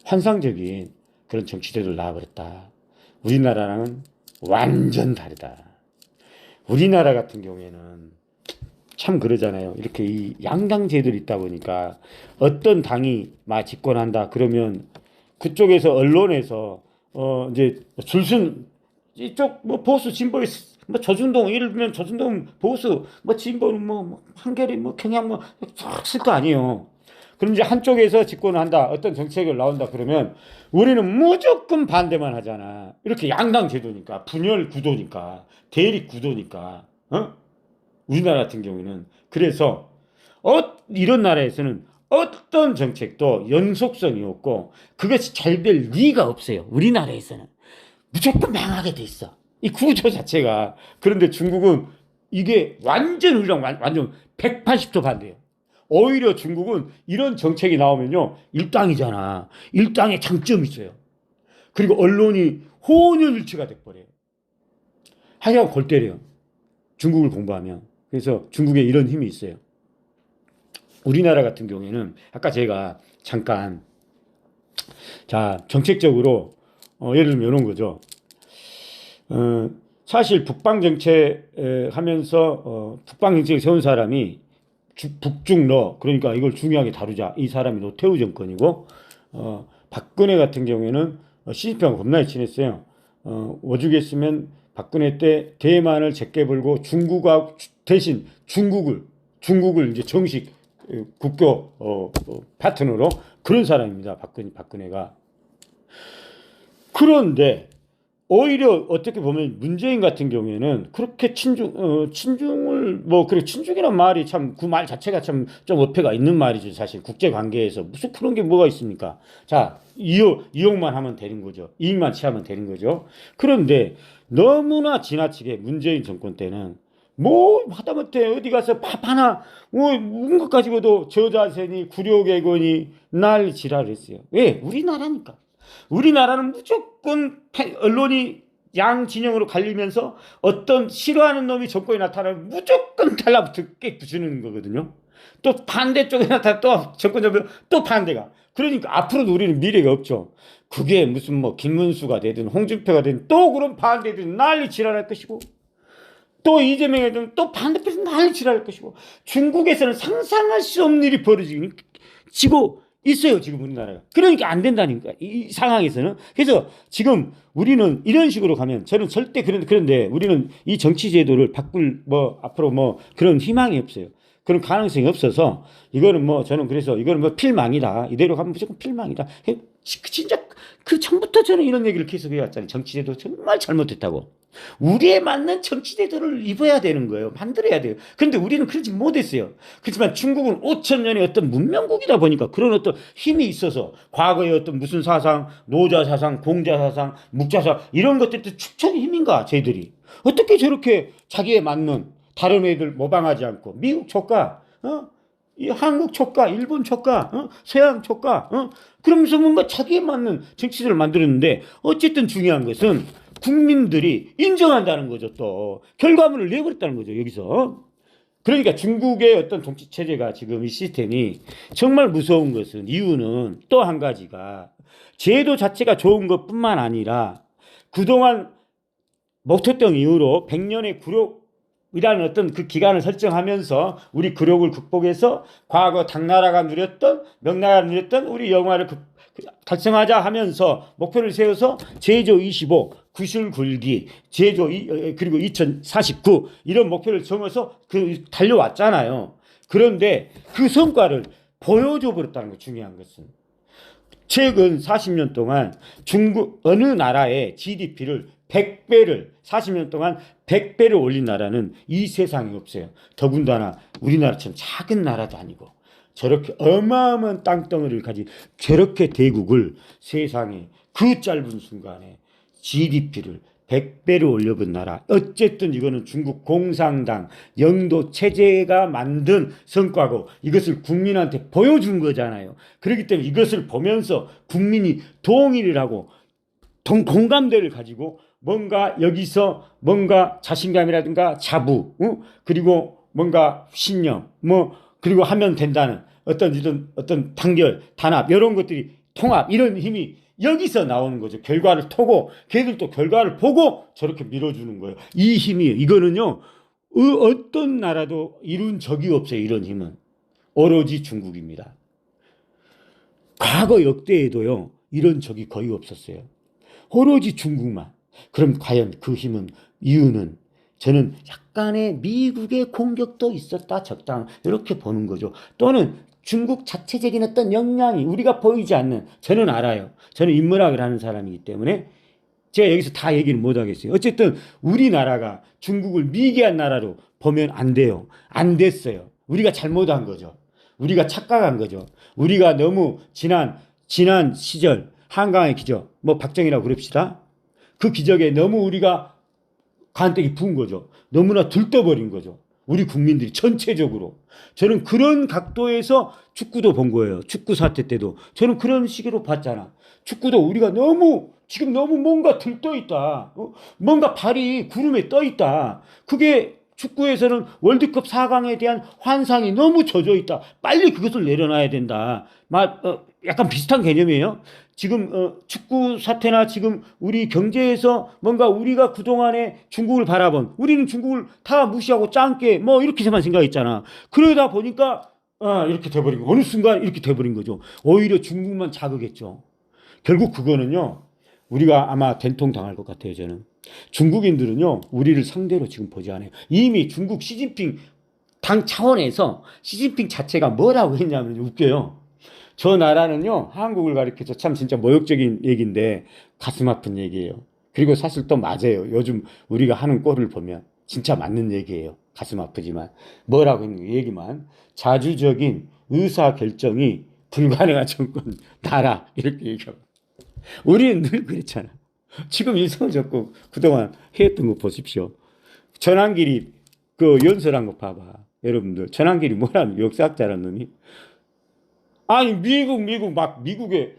환상적인 그런 정치 제도를 나와버렸다. 우리나라랑은 완전 다르다. 우리나라 같은 경우에는 참 그러잖아요. 이렇게 이 양당 제도를 있다 보니까 어떤 당이 막 집권한다 그러면 그쪽에서 언론에서 이제 줄순 이쪽 뭐 보수 진보 뭐 조중동 예를 들면 조중동 보수 뭐 진보는 뭐 한겨레 뭐 경향 뭐쓸 거 아니에요. 그럼 이제 한쪽에서 집권을 한다 어떤 정책을 나온다 그러면 우리는 무조건 반대만 하잖아. 이렇게 양당 제도니까 분열 구도니까 대립 구도니까 우리나라 같은 경우에는 그래서 이런 나라에서는 어떤 정책도 연속성이 없고 그것이 잘 될 리가 없어요. 우리나라에서는 무조건 망하게 돼 있어. 이 구조 자체가. 그런데 중국은 이게 완전 우리랑 완전 180도 반대예요. 오히려 중국은 이런 정책이 나오면요. 일당이잖아. 일당에 장점이 있어요. 그리고 언론이 혼연일체가 돼버려요. 하여간 골 때려요. 중국을 공부하면. 그래서 중국에 이런 힘이 있어요. 우리나라 같은 경우에는 아까 제가 잠깐 자 정책적으로 예를 들면 이런 거죠. 사실 북방 정책 하면서 북방 정책을 세운 사람이 북중러 그러니까 이걸 중요하게 다루자 이 사람이 노태우 정권이고 박근혜 같은 경우에는 시진핑하고 겁나게 친했어요. 오죽했으면 박근혜 때 대만을 제껴 불고 중국하고 대신 중국을 이제 정식 국교 파트너로 그런 사람입니다. 박근혜가. 그런데 오히려 어떻게 보면 문재인 같은 경우에는 그렇게 친중을 그래 친중이란 말이 참 그 말 자체가 참 좀 어폐가 있는 말이죠. 사실 국제 관계에서 무슨 그런 게 뭐가 있습니까? 자 이용만 하면 되는 거죠. 이익만 취하면 되는 거죠. 그런데 너무나 지나치게 문재인 정권 때는 뭐 하다못해 어디 가서 밥 하나 묵은 것 가지고도 저자세니 구려개건이 날 지랄했어요. 왜? 우리나라니까. 우리나라는 무조건 언론이 양 진영으로 갈리면서 어떤 싫어하는 놈이 정권에 나타나면 무조건 달라붙게 부수는 거거든요. 또 반대쪽에 나타나 또 정권 잡으면 또 반대가. 그러니까 앞으로도 우리는 미래가 없죠. 그게 무슨 뭐 김문수가 되든 홍준표가 되든 또 그런 반대들이 난리 지랄할 것이고 또 이재명이 되든 또 반대편에서 난리 지랄할 것이고 중국에서는 상상할 수 없는 일이 벌어지고 있어요, 지금 우리나라가. 그러니까 안 된다니까, 이 상황에서는. 그래서 지금 우리는 이런 식으로 가면 저는 절대 그런데 우리는 이 정치 제도를 바꿀 앞으로 그런 희망이 없어요. 그런 가능성이 없어서 이거는 저는 그래서 이거는 필망이다. 이대로 가면 무조건 필망이다. 진짜 그 전부터 저는 이런 얘기를 계속 해왔잖아요. 정치 제도 정말 잘못했다고. 우리에 맞는 정치 제도를 입어야 되는 거예요. 만들어야 돼요. 그런데 우리는 그러지 못했어요. 그렇지만 중국은 5천 년의 어떤 문명국이다 보니까 그런 어떤 힘이 있어서 과거의 어떤 무슨 사상, 노자 사상, 공자 사상, 묵자 사상 이런 것들도 축적의 힘인가 쟤들이. 어떻게 저렇게 자기에 맞는 다른 애들 모방하지 않고 미국 촉가, 이 한국 촉가, 일본 촉가, 서양 촉가, 그러면서 뭔가 자기에 맞는 정치제를 만들었는데 어쨌든 중요한 것은 국민들이 인정한다는 거죠. 또 결과물을 내버렸다는 거죠. 여기서. 그러니까 중국의 어떤 정치 체제가 지금 이 시스템이 정말 무서운 것은 이유는 또 한 가지가 제도 자체가 좋은 것뿐만 아니라 그동안 목토병 이후로 100년의 굴욕이라는 어떤 그 기간을 설정하면서 우리 굴욕을 극복해서 과거 당나라가 누렸던 명나라가 누렸던 우리 영화를 달성하자 하면서 목표를 세워서 제조 25, 구실 굴기, 제조 그리고 2049 이런 목표를 정해서 달려왔잖아요. 그런데 그 성과를 보여줘 버렸다는 거 중요한 것은 최근 40년 동안 중국 어느 나라의 GDP를 100배를 40년 동안 100배를 올린 나라는 이 세상에 없어요. 더군다나 우리나라처럼 작은 나라도 아니고 저렇게 어마어마한 땅덩어리를 가진 저렇게 대국을 세상에 그 짧은 순간에 GDP를 100배를 올려본 나라. 어쨌든 이거는 중국 공산당 영도 체제가 만든 성과고 이것을 국민한테 보여준 거잖아요. 그렇기 때문에 이것을 보면서 국민이 동의를 하고 공감대를 가지고 뭔가 여기서 뭔가 자신감이라든가 자부, 그리고 뭔가 신념, 그리고 하면 된다는 어떤 단결, 단합 이런 것들이 통합 이런 힘이 여기서 나오는 거죠. 결과를 토고 걔들도 결과를 보고 저렇게 밀어주는 거예요. 이 힘이 이거는요 어떤 나라도 이룬 적이 없어요. 이런 힘은 오로지 중국입니다. 과거 역대에도요 이런 적이 거의 없었어요. 오로지 중국만. 그럼 과연 그 힘은 이유는 저는 약간의 미국의 공격도 있었다 적당 이렇게 보는 거죠. 또는 중국 자체적인 어떤 역량이 우리가 보이지 않는 저는 알아요. 저는 인문학을 하는 사람이기 때문에 제가 여기서 다 얘기를 못 하겠어요. 어쨌든 우리나라가 중국을 미개한 나라로 보면 안 돼요. 안 됐어요. 우리가 잘못한 거죠. 우리가 착각한 거죠. 우리가 너무 지난 시절 한강의 기적 박정희라고 그럽시다. 그 기적에 너무 우리가 간땡이 부은 거죠. 너무나 들떠버린 거죠. 우리 국민들이 전체적으로. 저는 그런 각도에서 축구도 본 거예요. 축구 사태 때도. 저는 그런 식으로 봤잖아. 축구도 우리가 지금 너무 뭔가 들떠 있다. 뭔가 발이 구름에 떠 있다. 그게 축구에서는 월드컵 4강에 대한 환상이 너무 젖어 있다. 빨리 그것을 내려놔야 된다. 약간 비슷한 개념이에요. 지금 축구 사태나 지금 우리 경제에서 뭔가 우리가 그동안에 중국을 바라본 우리는 중국을 다 무시하고 짱게 이렇게만 생각했잖아. 그러다 보니까 이렇게 돼버린 거. 어느 순간 이렇게 돼버린 거죠. 오히려 중국만 자극했죠. 결국 그거는요. 우리가 아마 된통 당할 것 같아요. 저는. 중국인들은요. 우리를 상대로 지금 보지 않아요. 이미 중국 시진핑 당 차원에서 시진핑 자체가 뭐라고 했냐면 웃겨요. 저 나라는요, 한국을 가리켜서 참 진짜 모욕적인 얘기인데 가슴 아픈 얘기예요. 그리고 사실 또 맞아요. 요즘 우리가 하는 꼴을 보면 진짜 맞는 얘기예요. 가슴 아프지만. 뭐라고 했는 얘기만. 자주적인 의사결정이 불가능한 정권, 나라. 이렇게 얘기하고. 우리는 늘 그랬잖아. 지금 이성을 잡고 그동안 해왔던 거 보십시오. 전환길이 연설한 거 봐봐. 여러분들. 전환길이 뭐라는 역사학자라는 놈이. 아니 미국에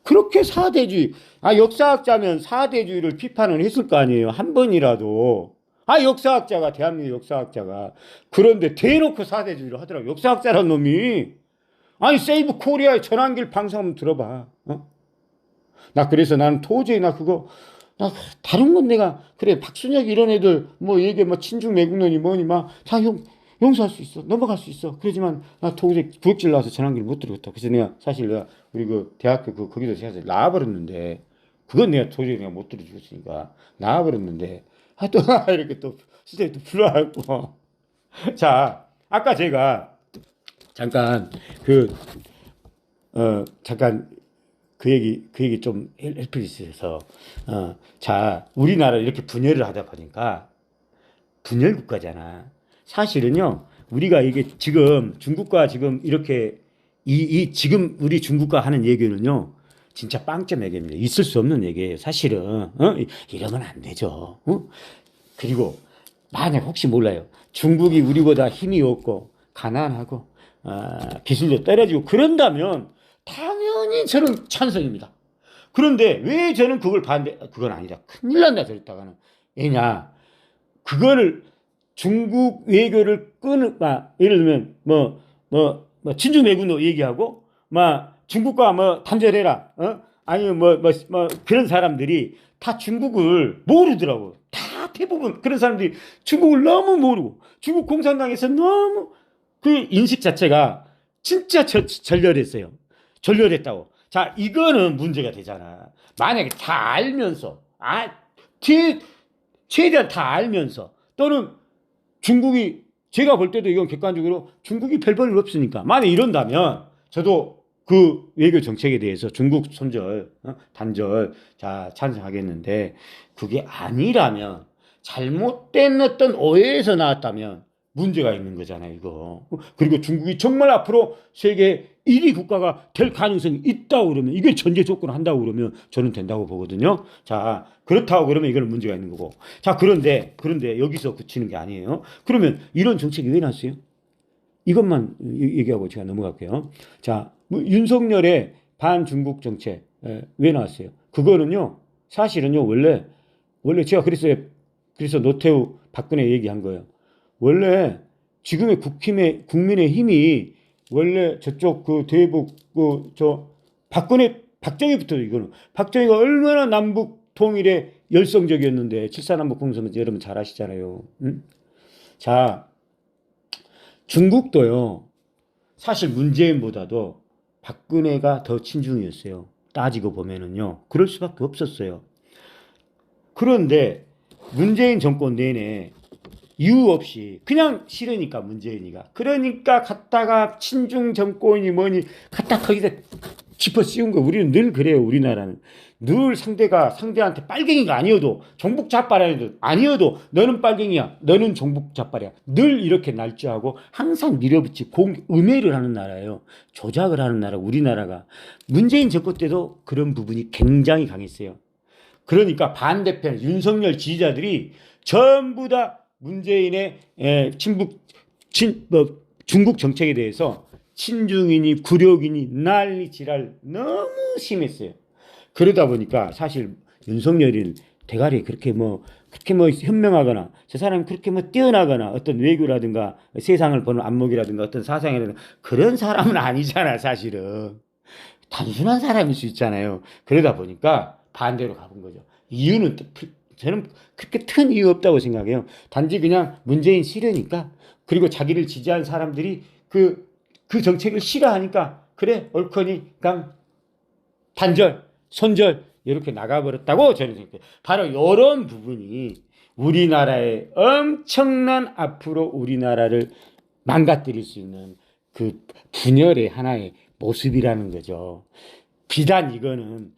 그렇게 사대주의 역사학자면 사대주의를 비판을 했을 거 아니에요. 한 번이라도 역사학자가 대한민국 역사학자가 그런데 대놓고 사대주의를 하더라고. 역사학자란 놈이 세이브 코리아의 전환길 방송 한번 들어봐. 나 그래서 나는 도저히 나 다른 건 내가 그래 박순혁 이런 애들 얘기 친중 매국론이 뭐니 다 용서할 수 있어. 넘어갈 수 있어. 그러지만 나 도저히 구역질 나와서 전환기를 못 들었다. 그래서 사실 내가 우리 대학교 거기서 제가 나와버렸는데 그건 내가 도저히 못 들어주겠으니까 나와버렸는데 또 이렇게 또 선생님 또 불러갖고 자 아까 제가 잠깐 그 얘기 좀 헬프리스에서 자 우리나라 이렇게 분열을 하다 보니까 분열 국가잖아. 사실은요, 우리가 이게 지금 중국과 지금 이렇게 지금 우리 중국과 하는 얘기는요, 진짜 빵점 얘기입니다. 있을 수 없는 얘기예요. 사실은 이러면 안 되죠. 그리고 만약 혹시 몰라요, 중국이 우리보다 힘이 없고 가난하고 기술도 떨어지고 그런다면 당연히 저는 찬성입니다. 그런데 왜 저는 그걸 그건 아니다. 큰일 난다 저랬다가는. 왜냐, 그거를 중국 외교를 예를 들면 친중 매국노 얘기하고 중국과 단절해라. 아니면 그런 사람들이 다 중국을 모르더라고. 다 대부분 그런 사람들이 중국을 너무 모르고 중국 공산당에서 너무 그 인식 자체가 진짜 절렬했어요. 절렬했다고. 자, 이거는 문제가 되잖아. 만약에 다 알면서, 최대한 다 알면서, 또는 중국이, 제가 볼 때도 이건 객관적으로 중국이 별 볼 일 없으니까. 만약에 이런다면, 저도 그 외교 정책에 대해서 중국 손절, 단절, 자, 찬성하겠는데, 그게 아니라면, 잘못된 어떤 오해에서 나왔다면, 문제가 있는 거잖아요, 이거. 그리고 중국이 정말 앞으로 세계 1위 국가가 될 가능성이 있다고 그러면, 이게 전제 조건을 한다고 그러면 저는 된다고 보거든요. 자, 그렇다고 그러면 이거는 문제가 있는 거고. 자, 그런데 여기서 그치는 게 아니에요. 그러면 이런 정책이 왜 나왔어요? 이것만 얘기하고 제가 넘어갈게요. 자, 뭐 윤석열의 반중국 정책, 왜 나왔어요? 그거는요, 사실은요, 원래 제가 그랬어요. 그래서 노태우, 박근혜 얘기한 거예요. 원래 지금의 국민의 힘이 원래 저쪽 그 대북 박정희부터 이거는 박정희가 얼마나 남북 통일에 열성적이었는데 7.4남북 공동선언 여러분 잘 아시잖아요. 응? 자, 중국도요. 사실 문재인보다도 박근혜가 더 친중이었어요. 따지고 보면은요. 그럴 수밖에 없었어요. 그런데 문재인 정권 내내 이유 없이 그냥 싫으니까 문재인이가 그러니까 갖다가 친중 정권이 뭐니 갖다 거기다 짚어 씌운 거. 우리는 늘 그래요. 우리나라는 늘 상대한테 빨갱이가 아니어도 종북 좌빨 아니어도 너는 빨갱이야, 너는 종북 좌빨이야, 늘 이렇게 날조하고 항상 밀어붙이 음해를 하는 나라예요. 조작을 하는 나라. 우리나라가 문재인 정권 때도 그런 부분이 굉장히 강했어요. 그러니까 반대편 윤석열 지지자들이 전부 다 문재인의 중국 정책에 대해서 친중이니 굴욕이니 난리 지랄 너무 심했어요. 그러다 보니까 사실 윤석열이 대가리 그렇게 뭐 현명하거나 저 사람이 그렇게 뭐 뛰어나거나 어떤 외교라든가 세상을 보는 안목이라든가 어떤 사상이라든가 그런 사람은 아니잖아. 사실은 단순한 사람일 수 있잖아요. 그러다 보니까 반대로 가본 거죠. 이유는 저는 그렇게 큰 이유 없다고 생각해요. 단지 그냥 문재인 싫으니까, 그리고 자기를 지지한 사람들이 그 정책을 싫어하니까 그래 옳거니 그냥 단절, 손절 이렇게 나가버렸다고 저는 생각해요. 바로 이런 부분이 우리나라의 엄청난 앞으로 우리나라를 망가뜨릴 수 있는 그 분열의 하나의 모습이라는 거죠. 비단 이거는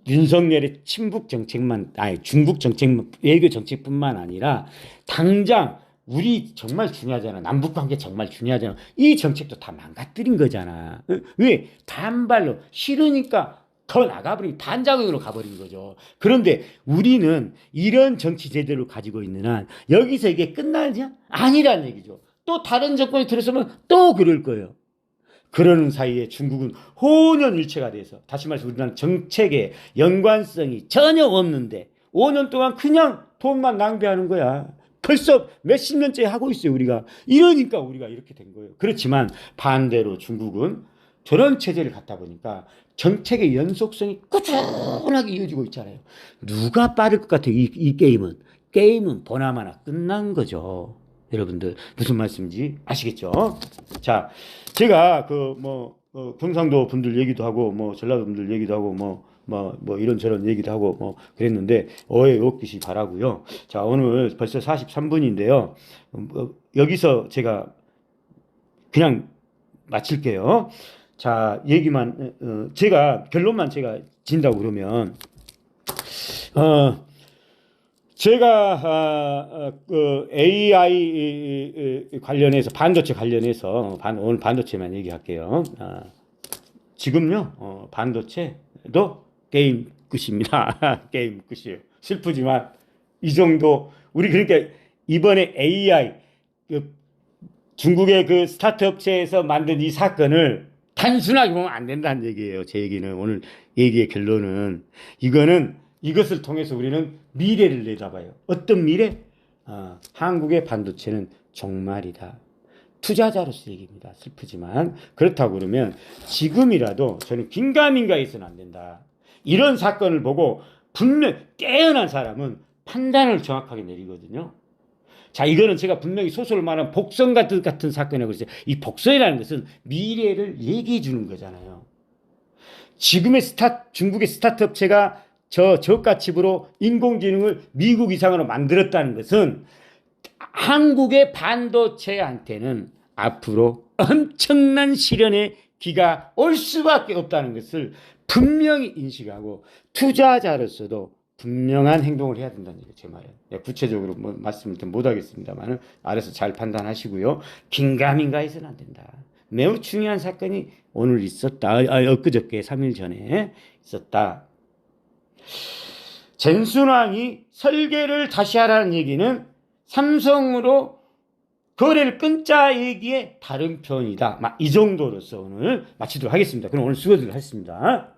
윤석열의 친북 정책만, 중국 정책만, 외교 정책뿐만 아니라 당장 우리 정말 중요하잖아. 남북 관계 정말 중요하잖아. 이 정책도 다 망가뜨린 거잖아. 왜? 단발로 싫으니까 더 나가버리고 반작용으로 가버린 거죠. 그런데 우리는 이런 정치 제도를 가지고 있는 한 여기서 이게 끝나냐? 아니란 얘기죠. 또 다른 정권이 들어서면 또 그럴 거예요. 그러는 사이에 중국은 혼연일체가 돼서, 다시 말해서 우리나라는 정책에 연관성이 전혀 없는데 5년 동안 그냥 돈만 낭비하는 거야. 벌써 몇십 년째 하고 있어요, 우리가. 이러니까 우리가 이렇게 된 거예요. 그렇지만 반대로 중국은 저런 체제를 갖다 보니까 정책의 연속성이 꾸준하게 이어지고 있잖아요. 누가 빠를 것 같아요, 이 게임은. 게임은 보나마나 끝난 거죠. 여러분들 무슨 말씀인지 아시겠죠? 자, 제가 경상도 분들 얘기도 하고 전라도 분들 얘기도 하고 이런저런 얘기도 하고 그랬는데 오해 없기시 바라고요. 자, 오늘 벌써 43분인데요. 여기서 제가 그냥 마칠게요. 자, 얘기만 결론만 제가 진다고 그러면 제가 AI 관련해서 반도체 관련해서 오늘 반도체만 얘기할게요. 지금요 반도체도 게임 끝입니다. 게임 끝이에요. 슬프지만 이 정도 우리 그러니까 이번에 AI 중국의 그 스타트 업체에서 만든 이 사건을 단순하게 보면 안 된다는 얘기예요. 제 얘기는 오늘 얘기의 결론은 이것을 통해서 우리는 미래를 내다봐요. 어떤 미래? 한국의 반도체는 종말이다. 투자자로서 얘기입니다. 슬프지만 그렇다고 그러면 지금이라도 저는 긴가민가해 있어는 안 된다. 이런 사건을 보고 분명 깨어난 사람은 판단을 정확하게 내리거든요. 자, 이거는 제가 분명히 소설을 말한 복선 같은 사건이라고 그랬어요. 이 복선이라는 것은 미래를 얘기해 주는 거잖아요. 지금의 중국의 스타트 업체가 저가칩으로 인공지능을 미국 이상으로 만들었다는 것은 한국의 반도체한테는 앞으로 엄청난 시련의 기가 올 수밖에 없다는 것을 분명히 인식하고 투자자로서도 분명한 행동을 해야 된다는 얘기죠. 제 말은. 구체적으로 뭐 말씀을 못 하겠습니다만 알아서 잘 판단하시고요. 긴가민가해서는 안 된다. 매우 중요한 사건이 오늘 있었다. 엊그저께 3일 전에 있었다. 젠순왕이 설계를 다시 하라는 얘기는 삼성으로 거래를 끊자 얘기의 다른 표현이다. 이 정도로서 오늘 마치도록 하겠습니다. 그럼 오늘 수고들 하셨습니다.